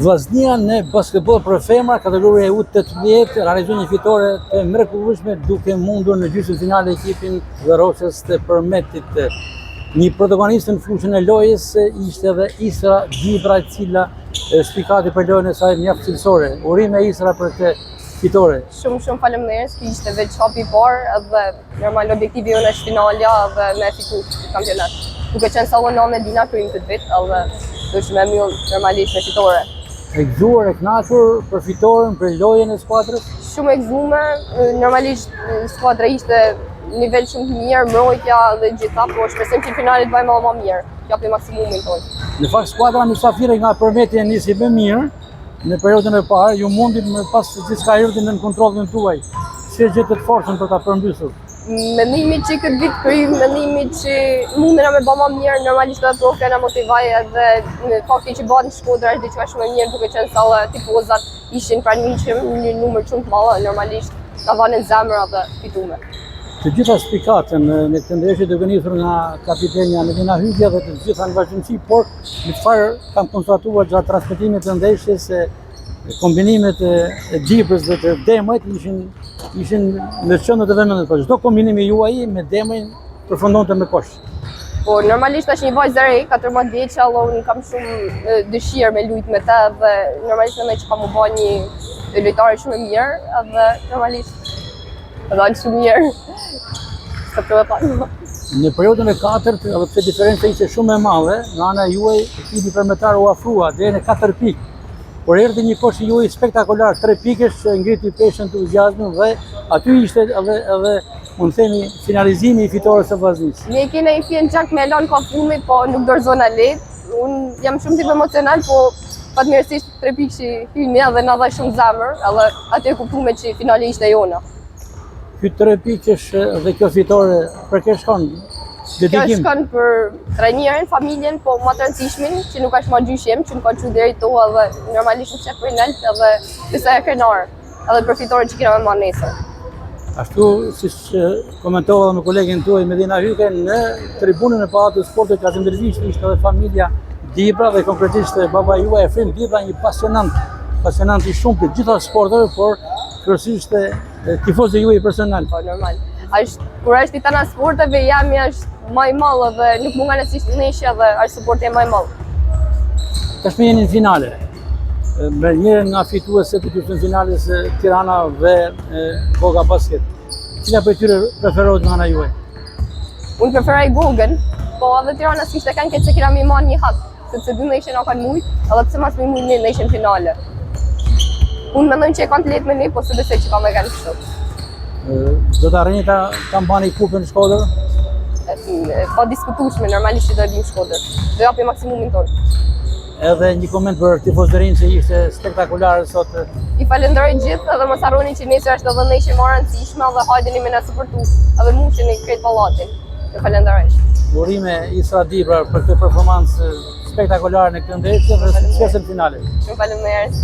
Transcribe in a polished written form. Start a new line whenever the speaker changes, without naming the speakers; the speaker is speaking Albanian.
Vllaznia në basketbol për femra, kategoria U18, realizoi një fitore të mrekullueshme duke mundur në gjysmën finale ekipin Verosës të Përmetit. Një protagonist në fushën e lojës ishte edhe Isra Dibra, e cila shpikati për lojën e saj mjaft cilësore. Urime Isra për këtë fitore.
Shumë faleminderit, ishte veç hapi i parë dhe normal objektivi jonë është finalja dhe me fitu kampionat. Duke qenë sa unë me Dina kryim këtë vit, edhe dushë me mjull normalisht me fitore.
E gëzuar, e kënaqur për fitoren, për lojën e skuadrës?
Shumë e gëzuar, normalisht skuadra ishte nivel shumë të mirë, mbrojtja dhe gjitha, po shpresojmë që në finalet bëjmë më mirë, japim maksimumin tonë.
Në fakt skuadra mysafire nga Përmeti nisi më mirë në periudhën e parë, ju mundi me pas gjithçka erdhi në kontrollin tuaj. Si e gjetët forcën për ta përmbysur?
Mendimi që këtë vit kryim, mendimi që mundena me bëma mirë, normalisht edhe profe na motivaj edhe në fakti që bëhen Shkodra është diçka shumë e mirë, duke qenë se tifozat ishin pranishëm një numër shumë të madh, normalisht ka vënë zemra dhe fitume.
Të gjitha spikatën në këtë ndeshje duke nisur nga kapitenja Medina Hyjja dhe të gjitha në vazhdimsi, por në çfarë kam konstatuar gjatë transmetimit të ndeshjes se kombinimet e Dibrës dhe të Demrit ishin në qendër të vendit, por çdo kombinim i juaj me Demrin përfundonte me kosh.
Po normalisht është një vajzë e re, 14 vjeçë, unë kam shumë dëshirë me lujt me të dhe normalisht mendoj që ka më bë një lojtare shumë e mirë dhe normalisht edhe shumë mirë.
Në periudhën e 4, edhe pse diferenca ishte shumë e madhe, nga ana juaj ekipi përmetar u afrua deri në 4 pikë. Por erdhi një kosh i juaj spektakolar, 3 pikësh që ngriti peshën entuziazmin dhe aty ishte edhe mund të themi finalizimi i fitores së vllaznisë.
Ne kemi një fjalë çak me Elon ka fundit, po nuk dorëzon alet. Unë jam shumë tip emocional, po fatmirësisht 3 pikë që hyni dhe na dha shumë zemër, edhe atë e kuptuam që finali ishte jona.
Ky 3 pikësh dhe kjo fitore për kë shkon?
Kjo shkon për trajnerin, familjen, po më të rëndësishmin që nuk është më gjyshim, që nuk ka që deri to edhe normalisht në qef për nëllë edhe pisa e krenar, edhe për fitore që kina me marrë nesër.
Ashtu, si që komentova me kolegin tuaj Medina Hyjja, në tribunën e Palatit të Sportit Kazimiervisht ishte edhe familja Dibra dhe konkretisht baba juaj Efrim Dibra, një pasionant i shumë të gjitha sporteve, por kryesisht tifozë juaj personal.
Po normal. Kur është i tana sporteve, jam është më i madh dhe nuk më nganësisht neshja dhe është suporti më i madh.
Tashmë jeni në finale. Me njërin nga fituesit të gjysmës finales Tirana dhe Goga Basket. Cila prej tyre preferohet nga ana juaj?
Unë preferoj Gogën, po edhe Tirana s'kishte kanë këtë se kena mi marrë një hak, sepse dy ndeshje na kanë mujt, edhe pse mas mi mujt në ndeshjen finale. Unë mendoj që e kanë të lehtë me ne, po se besoj që ka me kanë kështu.
Do të arrini ta mbani kupën në Shkodër?
Pa diskutueshme, normalisht që do dim Shkodër. Do japim maksimumin tonë.
Edhe një koment për tifozërinë që ishte spektakolare sot.
I falenderoj gjithë edhe mos harroni që nesër është edhe ndeshje më e rëndësishme dhe hajdeni me na suportu edhe musheni në krejt pallatin. Ju falenderoj.
Urime Isra Dibra për këtë performancë spektakolare në këtë ndeshje dhe sukses në finale.
Shumë faleminderit.